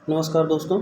नमस्कार दोस्तों।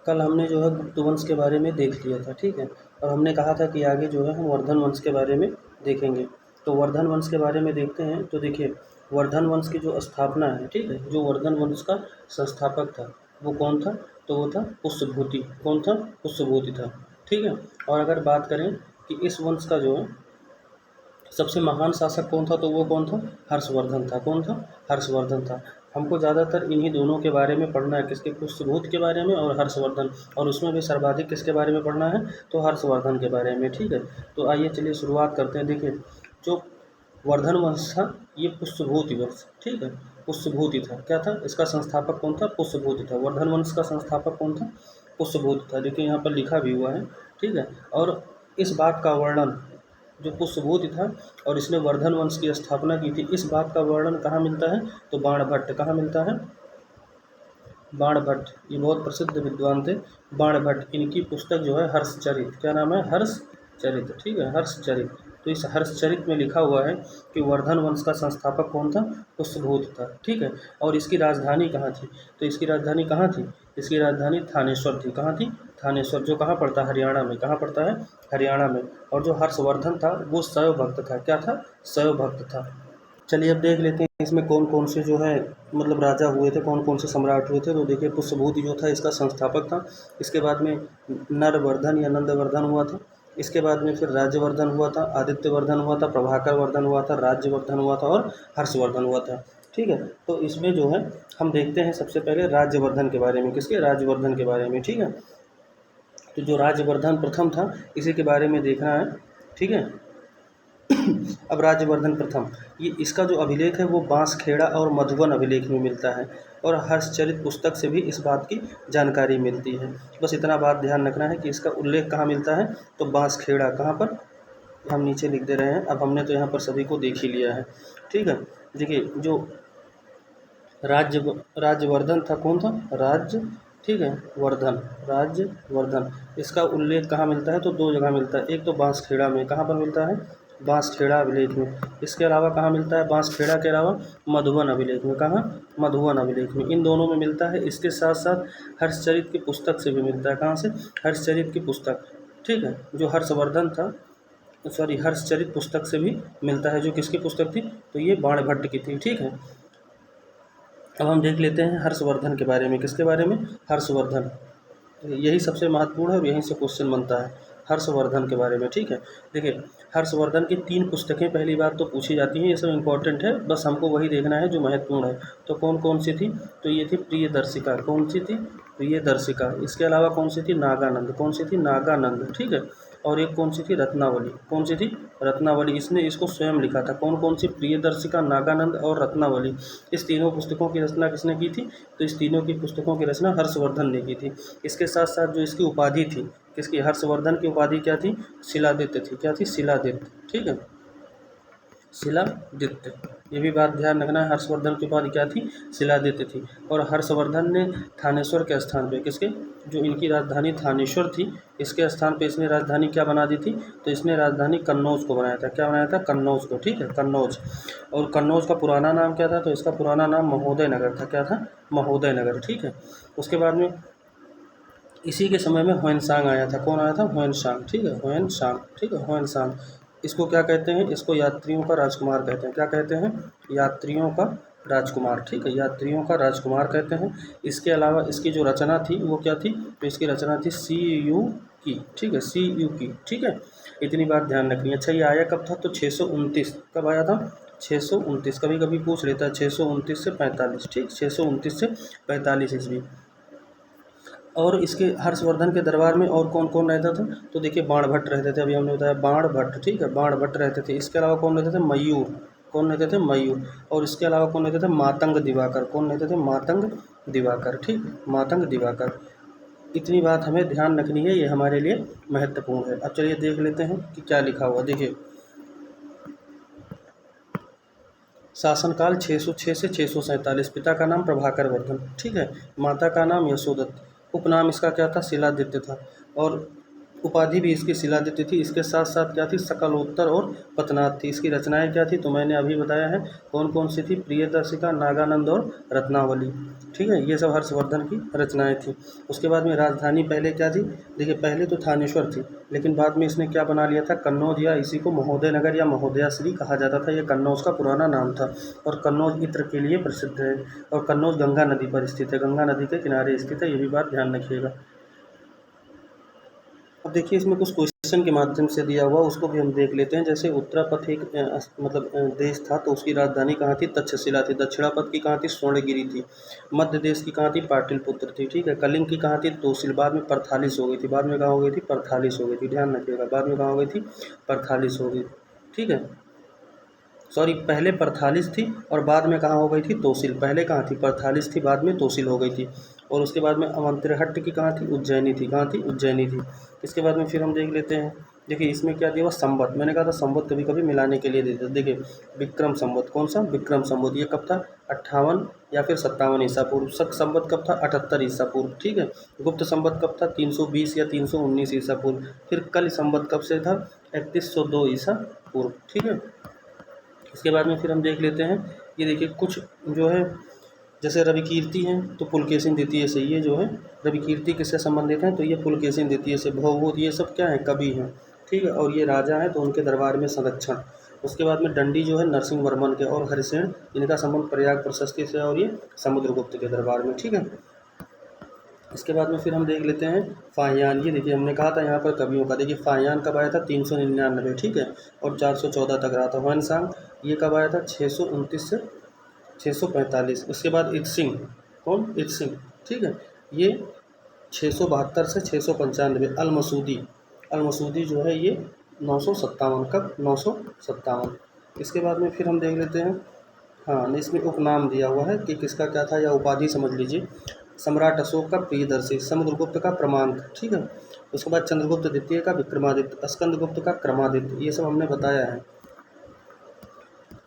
कल हमने जो है गुप्त वंश के बारे में देख लिया था, ठीक है। और हमने कहा था कि आगे जो है हम वर्धन वंश के बारे में देखेंगे। तो वर्धन वंश के बारे में देखते हैं। तो देखिए, वर्धन वंश की जो स्थापना है, ठीक है, जो वर्धन वंश का संस्थापक था वो कौन था? तो वो था पुष्यभूति। कौन था? पुष्यभूति था, ठीक है। और अगर बात करें कि इस वंश का जो है सबसे महान शासक कौन था, तो वो कौन था? हर्षवर्धन था। कौन था? हर्षवर्धन था। हमको ज़्यादातर इन्हीं दोनों के बारे में पढ़ना है, किसके? पुष्यभूत के बारे में और हर्षवर्धन। और उसमें भी सर्वाधिक किसके बारे में पढ़ना है? तो हर्षवर्धन के बारे में, ठीक है। तो आइए चलिए शुरुआत करते हैं। देखिए, जो वर्धन वंश था ये पुष्यभूति वंश, ठीक है, पुष्यभूति था। क्या था? इसका संस्थापक कौन था? पुष्यभूति था। वर्धन वंश का संस्थापक कौन था? पुष्यभूति था। देखिए यहाँ पर लिखा भी हुआ है, ठीक है। और इस बात का वर्णन, जो पुष्यभूति था और इसने वर्धन वंश की स्थापना की थी, इस बात का वर्णन कहाँ मिलता है? तो बाणभट्ट। कहाँ मिलता है? बाणभट्ट। ये बहुत प्रसिद्ध विद्वान थे, बाणभट्ट। इनकी पुस्तक जो है हर्षचरित। क्या नाम है? हर्षचरित, ठीक है, हर्षचरित। तो इस हर्षचरित में लिखा हुआ है कि वर्धन वंश का संस्थापक कौन था? पुष्यभूत था, ठीक है। और इसकी राजधानी कहाँ थी? तो इसकी राजधानी कहाँ थी? इसकी राजधानी थानेश्वर थी। कहाँ थी? थानेश्वर, जो कहाँ पड़ता है? हरियाणा में। कहाँ पड़ता है? हरियाणा में। और जो हर्षवर्धन था वो शैव भक्त था। क्या था? शैव भक्त था। चलिए अब देख लेते हैं इसमें कौन कौन से जो है मतलब राजा हुए थे, कौन कौन से सम्राट हुए थे। तो देखिए, पुष्यभूति जो था इसका संस्थापक था। इसके बाद में नरवर्धन या नंदवर्धन हुआ था। इसके बाद में फिर राज्यवर्धन हुआ था, आदित्यवर्धन हुआ था, प्रभाकर वर्धन हुआ था, राज्यवर्धन हुआ था और हर्षवर्धन हुआ था, ठीक है। तो इसमें जो है हम देखते हैं सबसे पहले राज्यवर्धन के बारे में। किसके? राज्यवर्धन के बारे में, ठीक है। तो जो राज्यवर्धन प्रथम था इसी के बारे में देखना है, ठीक है। अब राज्यवर्धन प्रथम, ये इसका जो अभिलेख है वो बांसखेड़ा और मधुबन अभिलेख में मिलता है। और हर्षचरित पुस्तक से भी इस बात की जानकारी मिलती है। बस इतना बात ध्यान रखना है कि इसका उल्लेख कहाँ मिलता है? तो बांसखेड़ा। कहाँ पर? हम नीचे लिख दे रहे हैं। अब हमने तो यहाँ पर सभी को देख ही लिया है, ठीक है। देखिए, जो राज्यवर्धन था, कौन था? राज्य, ठीक है, वर्धन, राज्यवर्धन। इसका उल्लेख कहाँ मिलता है? तो दो जगह मिलता है। एक तो बांसखेड़ा में। कहाँ पर मिलता है? बांसखेड़ा अभिलेख में। इसके अलावा कहाँ मिलता है? बांसखेड़ा के अलावा मधुबन अभिलेख में। कहाँ? मधुबन अभिलेख में। इन दोनों में मिलता है। इसके साथ साथ हर्षचरित की पुस्तक से भी मिलता है। कहाँ से? हर्षचरित की पुस्तक, ठीक है, जो हर्षवर्धन था, सॉरी, हर्षचरित पुस्तक से भी मिलता है। जो किसकी पुस्तक थी? तो ये बाणभट्ट की थी, ठीक है। अब हम देख लेते हैं हर्षवर्धन के बारे में। किसके बारे में? हर्षवर्धन। यही सबसे महत्वपूर्ण है और यहीं से क्वेश्चन बनता है, हर्षवर्धन के बारे में, ठीक है। देखिए, हर्षवर्धन की 3 पुस्तकें पहली बात तो पूछी जाती हैं। ये सब इंपॉर्टेंट है, बस हमको वही देखना है जो महत्वपूर्ण है। तो कौन कौन सी थी? तो ये थी प्रियदर्शिका। कौन सी थी? प्रियदर्शिका। इसके अलावा कौन सी थी? नागानंद। कौन सी थी? नागानंद, ठीक है। और एक कौन सी थी? रत्नावली। कौन सी थी? रत्नावली। इसने इसको स्वयं लिखा था। कौन कौन सी? प्रियदर्शिका, नागानंद और रत्नावली। इस तीनों पुस्तकों की रचना किसने की थी? तो इस तीनों की पुस्तकों की रचना हर्षवर्धन ने की थी। इसके साथ साथ जो इसकी उपाधि थी, किसकी? हर्षवर्धन की उपाधि क्या थी? शिलादित्य थी। क्या थी? शिलादित्य, ठीक है, शिलादित्य। ये भी बात ध्यान रखना है, हर्षवर्धन की उपाधि क्या थी? शिलादित्य थी। और हर्षवर्धन ने थानेश्वर के स्थान पे, किसके? जो इनकी राजधानी थानेश्वर थी, इसके स्थान पे इसने राजधानी क्या बना दी थी? तो इसने राजधानी कन्नौज को बनाया था। क्या बनाया था? कन्नौज को, ठीक है, कन्नौज। और कन्नौज का पुराना नाम क्या था? तो इसका पुराना नाम महोदय नगर था। क्या था? महोदय नगर, ठीक है। उसके बाद में इसी के समय में ह्वेनसांग आया था। कौन आया था? ह्वेनसांग, ठीक है, ह्वेनसांग, ठीक है, ह्वेनसांग। इसको क्या कहते हैं? इसको यात्रियों का राजकुमार कहते हैं। क्या कहते हैं? यात्रियों का राजकुमार, ठीक है, यात्रियों का राजकुमार कहते हैं। इसके अलावा इसकी जो रचना थी वो क्या थी? तो इसकी रचना थी सी यू की, ठीक है, सी यू की, ठीक है। इतनी बात ध्यान रखनी है। अच्छा, ये आया कब था? तो 629। कब आया था? 629। कभी कभी पूछ लेता है 629 से 45, ठीक, 629 से 45 ईस्वी। और इसके हर्षवर्धन के दरबार में और कौन कौन रहता था? तो देखिए, बाणभट्ट रहते थे। अभी हमने बताया बाणभट्ट, ठीक है, बाणभट्ट रहते थे। इसके अलावा कौन रहते थे? मयूर। कौन रहते थे? मयूर। और इसके अलावा कौन रहते थे? मातंग दिवाकर। कौन रहते थे? मातंग दिवाकर, ठीक, मातंग दिवाकर। इतनी बात हमें ध्यान रखनी है, ये हमारे लिए महत्वपूर्ण है। अब चलिए देख लेते हैं कि क्या लिखा हुआ। देखिए, शासनकाल 606 से 647। पिता का नाम प्रभाकर वर्धन, ठीक है, माता का नाम यशोदत्त। उपनाम इसका क्या था? शिलादित्य था। और उपाधि भी इसकी शिलादित्य थी। इसके साथ साथ क्या थी, सकलोत्तर और पतनाथ थी। इसकी रचनाएं क्या थी, तो मैंने अभी बताया है कौन कौन सी थी, प्रियदर्शिका, नागानंद और रत्नावली। ठीक है, ये सब हर्षवर्धन की रचनाएं थी। उसके बाद में राजधानी पहले क्या थी, देखिए पहले तो थानेश्वर थी, लेकिन बाद में इसने क्या बना लिया था, कन्नौज, या इसी को महोदय नगर या महोदयाश्री कहा जाता था। ये कन्नौज का पुराना नाम था और कन्नौज इत्र के लिए प्रसिद्ध है। और कन्नौज गंगा नदी पर स्थित है, गंगा नदी के किनारे स्थित है, ये भी बात ध्यान रखिएगा। अब देखिए इसमें कुछ क्वेश्चन के माध्यम से दिया हुआ, उसको भी हम देख लेते हैं। जैसे उत्तरापथ एक देश था, तो उसकी राजधानी कहाँ थी, तक्षशिला थी। दक्षिणापथ की कहाँ थी, स्वर्णगिरी थी। मध्य देश की कहाँ थी, पाटलिपुत्र थी। ठीक है, कलिंग की कहाँ थी, तोसिल। बाद में परथालिस हो गई थी, बाद में कहाँ हो गई थी, परथालिस हो गई थी, ध्यान रखिएगा, बाद में कहाँ हो गई थी, परथालिस हो गई। ठीक है, सॉरी, पहले परथालिस थी और बाद में कहाँ हो गई थी, तोसिल। पहले कहाँ थी, परथालिस थी, बाद में तोसिल हो गई थी। और उसके बाद में अवंतिरहट्ट की कहाँ थी, उज्जैनी थी। कहाँ थी, उज्जैनी थी। इसके बाद में फिर हम देख लेते हैं, देखिए इसमें क्या दिया हुआ, संवत। मैंने कहा था संवत कभी कभी मिलाने के लिए देते। देखिए विक्रम संवत, कौन सा, विक्रम संवत। ये कब था, 58 या फिर 57 ईसा पूर्व। शक संवत कब था, 78 ईसा पूर्व। ठीक है, गुप्त संवत कब था, 320 या 319 ईसा पूर्व। फिर कल संवत कब से था, 3102 ईसा पूर्व। ठीक है, इसके बाद में फिर हम देख लेते हैं, ये देखिए कुछ जो है, जैसे रविकीर्ति हैं तो पुलकेशिन द्वितीय से, ये जो है रविकीर्ति किससे संबंधित हैं, तो ये पुलकेशिन द्वितीय से। भवभूत, ये सब क्या है, कवि हैं। ठीक है, और ये राजा हैं तो उनके दरबार में संरक्षण। उसके बाद में दंडी जो है नरसिंह वर्मन के, और हरिसेन, इनका संबंध प्रयाग प्रशस्ति से, और ये समुद्रगुप्त के दरबार में। ठीक है, इसके बाद में फिर हम देख लेते हैं फाहियान। ये देखिए हमने कहा था यहाँ पर कवियों का, देखिए फाहियान कब आया था, 399। ठीक है, और 414 तक रहा था। ह्वेनसांग ये कब आया था, 629 से 645। उसके बाद इत्सिंग, कौन, इत्सिंग। ठीक है, ये 672 से 695। अलमसूदी, अलमसूदी जो है ये 957, कब, 957। इसके बाद में फिर हम देख लेते हैं, हाँ इसमें उपनाम दिया हुआ है कि किसका क्या था, या उपाधि समझ लीजिए। सम्राट अशोक का प्रियदर्शी, समुद्रगुप्त का क्रमांक। ठीक है, उसके बाद चंद्रगुप्त द्वितीय का विक्रमादित्य, स्कंदगुप्त का क्रमादित्य, ये सब हमने बताया है।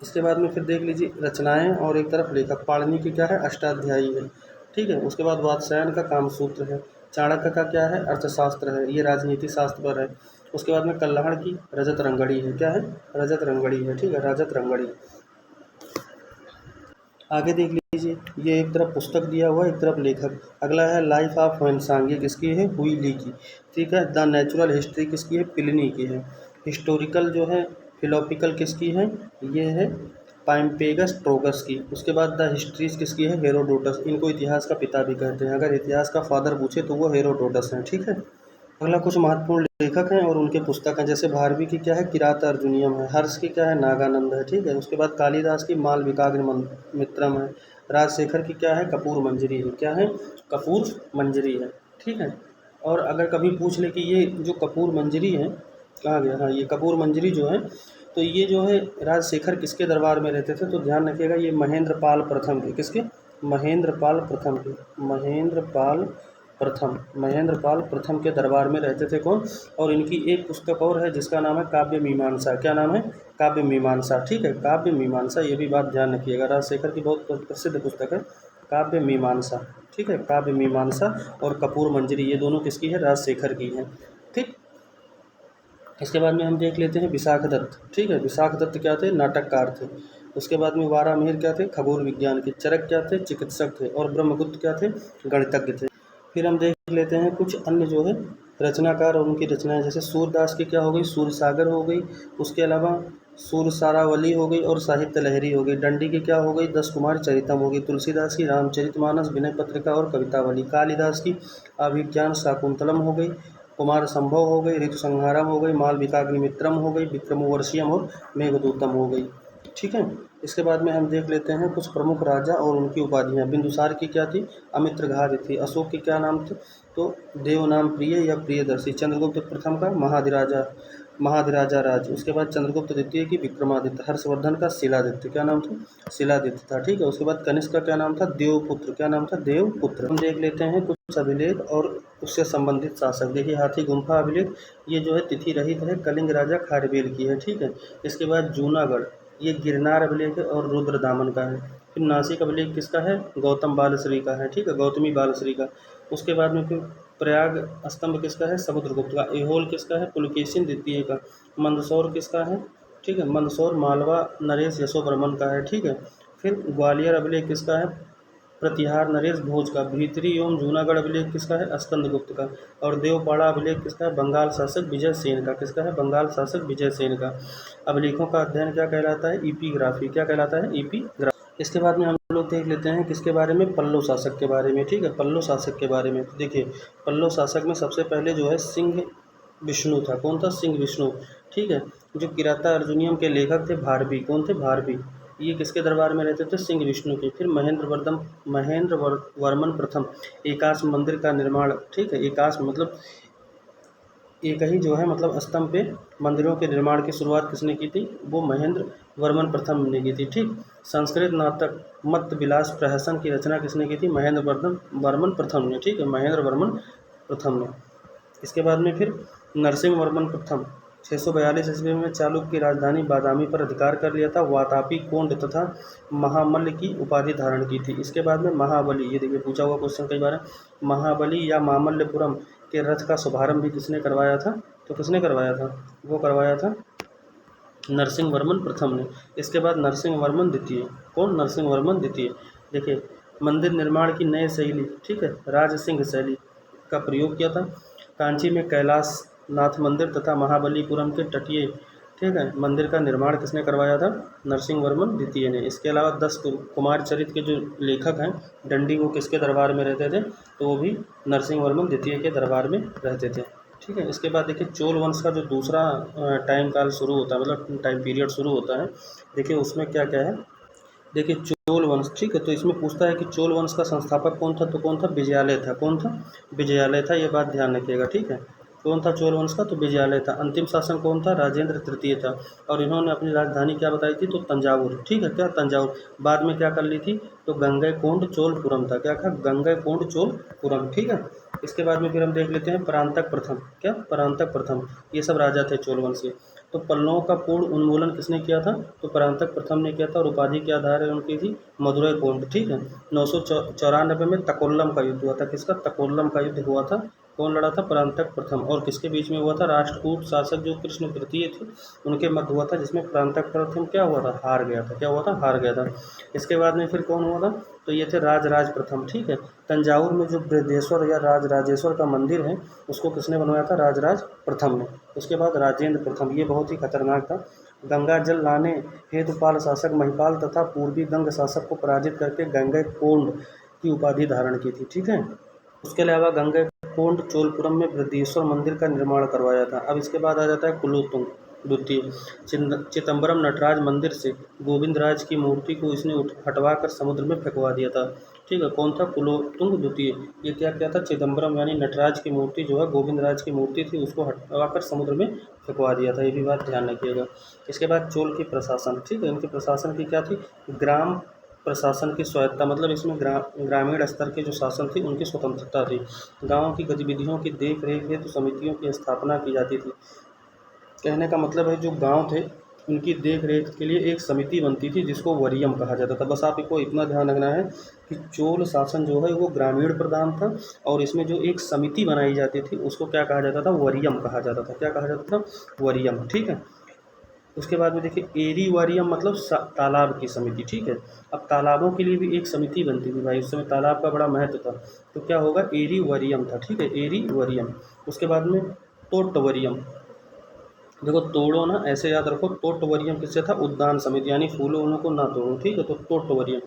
इसके बाद में फिर देख लीजिए रचनाएं, और एक तरफ लेखक। पाणिनि की क्या है, अष्टाध्यायी है। ठीक है, उसके बाद वात्स्यायन का कामसूत्र है। चाणक्य का क्या है, अर्थशास्त्र है, ये राजनीति शास्त्र पर है। उसके बाद में कल्हड़ की रजत रंगड़ी है, क्या है, रजत रंगड़ी है। ठीक है, रजत रंगड़ी। आगे देख लीजिए, ये एक तरफ पुस्तक दिया हुआ है, एक तरफ लेखक। अगला है लाइफ ऑफ ह्वेनसांग, ये किसकी है, हुई ली की। ठीक है, द नेचुरल हिस्ट्री किसकी है, प्लिनी की है। हिस्टोरिकल जो है, फिलोपिकल किसकी है, ये है पाइम्पेगस ट्रोगस की। उसके बाद द हिस्ट्रीज किसकी है, हेरोडोटस। इनको इतिहास का पिता भी कहते हैं, अगर इतिहास का फादर पूछे तो वो हेरोडोटस हैं। ठीक है, अगला कुछ महत्वपूर्ण लेखक हैं और उनके पुस्तक हैं। जैसे भारवी की क्या है, किरात अर्जुनियम है। हर्ष की क्या है, नागानंद है। ठीक है, उसके बाद कालिदास की मालविकाग्निमित्रम है। राजशेखर की क्या है, कपूर मंजरी है। क्या है, कपूर मंजरी है। ठीक है, और अगर कभी पूछ ले कि ये जो कपूर मंजरी है कहाँ गया, हाँ ये कपूर मंजरी जो है, तो ये जो है राजशेखर किसके दरबार में रहते थे, तो ध्यान रखिएगा ये महेंद्र पाल प्रथम के, किसके, महेंद्र पाल प्रथम के, महेंद्र पाल प्रथम के दरबार में रहते थे। कौन, और इनकी एक पुस्तक और है जिसका नाम है काव्य मीमांसा। क्या नाम है, काव्य मीमांसा। ठीक है, काव्य मीमांसा, ये भी बात ध्यान रखिएगा, राजशेखर की बहुत प्रसिद्ध पुस्तक है काव्य मीमांसा। ठीक है, काव्य मीमांसा और कपूर मंजरी, ये दोनों किसकी है, राजशेखर की है। ठीक, इसके बाद में हम देख लेते हैं विशाख दत्त। ठीक है, विशाख दत्त क्या थे, नाटककार थे। उसके बाद में वारामिहिर क्या थे, खगोल विज्ञान के। चरक क्या थे, चिकित्सक थे। और ब्रह्मगुप्त क्या थे, गणितज्ञ थे। फिर हम देख लेते हैं कुछ अन्य जो है रचनाकार और उनकी रचनाएं। जैसे सूरदास की क्या हो गई, सूरसागर हो गई। उसके अलावा सूरसारावली हो गई और साहित्य लहरी हो गई। दंडी की क्या हो गई, 10 कुमार चरितम हो गई। तुलसीदास की रामचरितमानस, विनय पत्रिका और कवितावली। कालिदास की अभिज्ञान शाकुंतलम हो गई। कुमार संभव हो गई, ऋतु संहारम हो गई, मालविकाग्निमित्रम हो गई, विक्रमोर्वशीयम और मेघदूतम हो गई। ठीक है, इसके बाद में हम देख लेते हैं कुछ प्रमुख राजा और उनकी उपाधियां। बिंदुसार की क्या थी, अमित्रघात थी। अशोक की क्या नाम थे, तो देवनाम प्रिय या प्रियदर्शी। चंद्रगुप्त प्रथम का महाधिराजा राज। उसके बाद चंद्रगुप्त द्वितीय की विक्रमादित्य। हर्षवर्धन का शिलादित्य, क्या नाम था, शिलादित्य था। ठीक है, उसके बाद कनिष्क का क्या नाम था, देवपुत्र। क्या नाम था, देवपुत्र। हम देख लेते हैं कुछ अभिलेख और उससे संबंधित शासक। देखिए हाथी गुम्फा अभिलेख, ये जो है तिथि रहित है, कलिंग राजा खारवेल की है। ठीक है, इसके बाद जूनागढ़, ये गिरनार अभिलेख है और रुद्रदामन का है। फिर नासिक अभिलेख किसका है, गौतम बालश्री का है। ठीक है, गौतमी बालश्री का। उसके बाद में फिर प्रयाग स्तंभ किसका है? समुद्रगुप्त का। ऐहोल किसका है? पुलकेशिन द्वितीय का। मंदसौर किसका है? ठीक है, मंदसौर मालवा नरेश यशोवर्मन का है। ठीक है, फिर ग्वालियर अभिलेख किसका है? प्रतिहार नरेश भोज का। भीतरी एवं जूनागढ़ अभिलेख किसका है? स्कंदगुप्त का। और देवपाड़ा अभिलेख किसका है? बंगाल शासक विजय सेन का। किसका है? बंगाल शासक विजय सेन का। अभिलेखों का अध्ययन क्या कहलाता है? ईपीग्राफी। क्या कहलाता है? ईपीग्राफी। इसके बाद में हम लोग देख लेते हैं किसके बारे में? पल्लव शासक के बारे में। ठीक है, पल्लव शासक के बारे में देखिए, पल्लव शासक में सबसे पहले जो है सिंह विष्णु था। कौन था? सिंह विष्णु। ठीक है, जो किराता अर्जुनियम के लेखक थे भारवी। कौन थे? भारवी। ये किसके दरबार में रहते थे? सिंह विष्णु के। फिर महेंद्र वर्मन प्रथम एकाश मंदिर का निर्माण। ठीक है, एकाश मतलब एक ही जो है मतलब स्तंभ पे मंदिरों के निर्माण की शुरुआत किसने की थी? वो महेंद्र वर्मन प्रथम ने की थी। ठीक, संस्कृत नाटक मत विलास प्रहसन की रचना किसने की थी? महेंद्र वर्मन प्रथम ने। ठीक है, महेंद्र वर्मन प्रथम ने। इसके बाद में फिर नरसिंह वर्मन प्रथम 642 ईस्वी में चालुक्य की राजधानी बादामी पर अधिकार कर लिया था। वातापी कोंड तथा महामल्ल की उपाधि धारण की थी। इसके बाद में महाबली, ये देखिए पूछा हुआ क्वेश्चन कई बार है। महाबली या मामल्लपुरम के रथ का शुभारंभ भी किसने करवाया था? तो किसने करवाया था? वो करवाया था नरसिंह वर्मन प्रथम ने। इसके बाद नरसिंह वर्मन द्वितीय। कौन? नरसिंह वर्मन द्वितीय। देखिए, मंदिर निर्माण की नई शैली, ठीक है, राजसिंह शैली का प्रयोग किया था। कांची में कैलाश नाथ मंदिर तथा महाबलीपुरम के तटीय, ठीक है, मंदिर का निर्माण किसने करवाया था? नरसिंह वर्मन द्वितीय ने। इसके अलावा 10 कुमार चरित्र के जो लेखक हैं दंडी, वो किसके दरबार में रहते थे? तो वो भी नरसिंह वर्मन द्वितीय के दरबार में रहते थे। ठीक है, इसके बाद देखिए चोल वंश का जो दूसरा टाइम काल शुरू होता है, मतलब टाइम पीरियड शुरू होता है। देखिए उसमें क्या क्या है। देखिए चोल वंश, ठीक है, तो इसमें पूछता है कि चोल वंश का संस्थापक कौन था? तो कौन था? विजयालय था। कौन था? विजयालय था। ये बात ध्यान रखिएगा। ठीक है, कौन था चोल वंश का? तो विजयालय था। अंतिम शासन कौन था? राजेंद्र तृतीय था। और इन्होंने अपनी राजधानी क्या बताई थी? तो तंजावुर। ठीक है, क्या? तंजावुर। बाद में क्या कर ली थी? तो गंगैकोंड चोलपुरम था। क्या था? गंगैकोंड चोलपुरम। ठीक है, इसके बाद में फिर हम देख लेते हैं परांतक प्रथम। क्या? परांतक प्रथम। ये सब राजा थे चोल वंश के। तो पल्लवों का पूर्ण उन्मूलन किसने किया था? तो परांतक प्रथम ने किया था। और उपाधि के आधार है उनकी थी मदुरै कोंड। ठीक है, 994 में तकोल्लम का युद्ध हुआ था। किसका? तकोल्लम का युद्ध हुआ था। कौन लड़ा था? परांतक प्रथम। और किसके बीच में हुआ था? राष्ट्रकूट शासक जो कृष्ण तृतीय थे उनके मध्य हुआ था, जिसमें परांतक प्रथम क्या हुआ था? हार गया था। क्या हुआ था? हार गया था। इसके बाद में फिर कौन हुआ था? तो ये थे राजराज प्रथम। ठीक है, तंजावुर में जो बृहदेश्वर या राजराजेश्वर का मंदिर है उसको किसने बनवाया था? राजराज प्रथम ने। उसके बाद राजेंद्र प्रथम, ये बहुत ही खतरनाक था। गंगा जल लाने हेतु पाल शासक महिपाल तथा पूर्वी गंग शासक को पराजित करके गंगैकोंड की उपाधि धारण की थी। ठीक है, उसके अलावा गंगैकोंड चोलपुरम में बृहदीश्वर मंदिर का निर्माण करवाया था। अब इसके बाद आ जाता है कुलोत्तुंग द्वितीय। चिदम्बरम नटराज मंदिर से गोविंद राज की मूर्ति को इसने हटवा कर समुद्र में फेंकवा दिया था। ठीक है, कौन था? कुलोत्तुंग द्वितीय। ये क्या किया था? चिदम्बरम यानी नटराज की मूर्ति जो है गोविंद राज की मूर्ति थी, उसको हटवा कर समुद्र में फेंकवा दिया था। ये भी बात ध्यान रखिएगा। इसके बाद चोल की प्रशासन, ठीक है, इनकी प्रशासन की क्या थी? ग्राम प्रशासन की स्वायत्ता, मतलब इसमें ग्रामीण स्तर के जो शासन थी उनकी स्वतंत्रता थी। गाँव की गतिविधियों की देख रेख हेतु समितियों की स्थापना की जाती थी। कहने का मतलब है जो गांव थे उनकी देख रेख के लिए एक समिति बनती थी जिसको वरीयम कहा जाता था। बस आपको इतना ध्यान रखना है कि चोल शासन जो है वो ग्रामीण प्रधान था, और इसमें जो एक समिति बनाई जाती थी उसको क्या कहा जाता था? वरीयम कहा जाता था। क्या कहा जाता था? वरीयम। ठीक है, उसके बाद में देखिए एरी वारियम मतलब तालाब की समिति। ठीक है, अब तालाबों के लिए भी एक समिति बनती थी भाई, उस समय तालाब का बड़ा महत्व था। तो क्या होगा? एरी वरियम था। ठीक है, एरी वरियम। उसके बाद में तोट्टवरियम। देखो तोड़ो ना, ऐसे याद रखो, तोट्टवरियम किससे था? उद्यान समिति, यानी फूलों उलों को ना तोड़ो। ठीक है, तो तोट्टवरियम।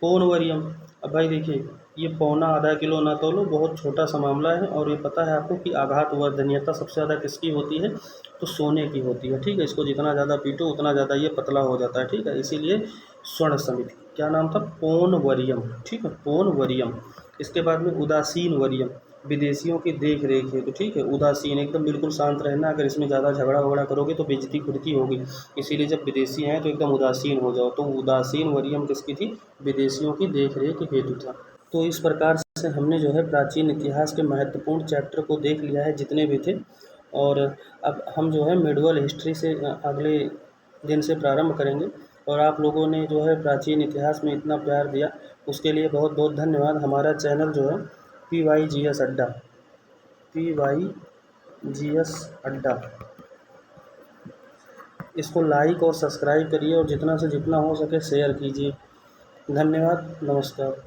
पौनवरियम, अब भाई देखिए ये पौना आधा किलो ना तोलो, बहुत छोटा सा मामला है। और ये पता है आपको कि आघात वर्धनीयता सबसे ज़्यादा किसकी होती है? तो सोने की होती है। ठीक है, इसको जितना ज़्यादा पीटो उतना ज़्यादा ये पतला हो जाता है। ठीक है, इसीलिए स्वर्ण समिति। क्या नाम था? पौनवरियम। ठीक है, पौनवरियम। इसके बाद में उदासीन वरियम, विदेशियों की देख रेख है। तो ठीक है, उदासीन एकदम बिल्कुल शांत रहना, अगर इसमें ज़्यादा झगड़ा वगड़ा करोगे तो बेइज्जती खुद की होगी। इसीलिए जब विदेशी हैं तो एकदम उदासीन हो जाओ। तो उदासीन वरियम किसकी थी? विदेशियों की देख रेख हेतु था। तो इस प्रकार से हमने जो है प्राचीन इतिहास के महत्वपूर्ण चैप्टर को देख लिया है जितने भी थे। और अब हम जो है मिडवल हिस्ट्री से अगले दिन से प्रारंभ करेंगे। और आप लोगों ने जो है प्राचीन इतिहास में इतना प्यार दिया उसके लिए बहुत बहुत धन्यवाद। हमारा चैनल जो है PYGS अड्डा PYGS अड्डा। इसको लाइक और सब्सक्राइब करिए और जितना से जितना हो सके शेयर कीजिए। धन्यवाद, नमस्कार।